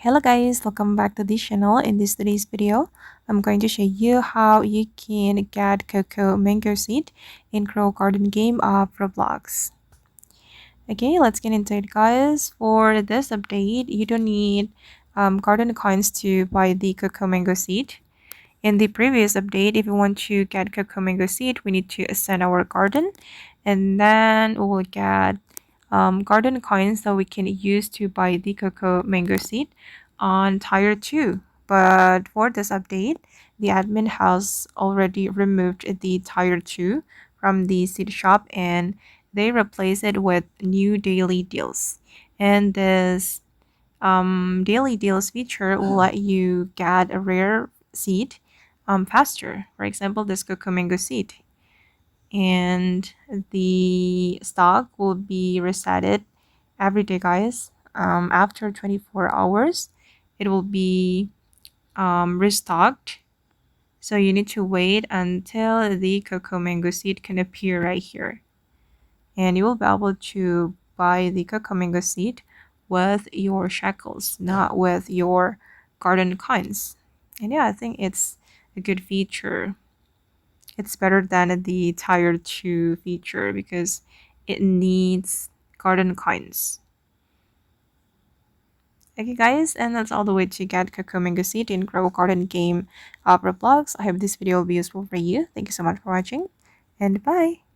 Hello guys, welcome back to this channel. In this today's video, I'm going to show you how you can get Coco Mango Seed in Crow Garden game of Roblox. Okay, let's get into it guys. For this update, you don't need garden coins to buy the Coco Mango Seed. In the previous update, if you want to get Coco Mango Seed, we need to ascend our garden and then we will get garden coins that we can use to buy the Coco Mango Seed on tier 2. But for this update, the admin has already removed the tier 2 from the seed shop and they replace it with new daily deals. And this daily deals feature will let you get a rare seed faster. For example, this Coco Mango Seed, and the stock will be resetted every day guys. After 24 hours it will be restocked, so you need to wait until the Coco Mango Seed can appear right here, and you will be able to buy the Coco Mango Seed with your shackles, not with your garden coins. And yeah, I think it's a good feature. It's better than the tier 2 feature because it needs garden coins. Okay guys, and that's all the way to get Coco Mango Seed in Grow Garden game of Roblox. I hope this video will be useful for you. Thank you so much for watching, and bye!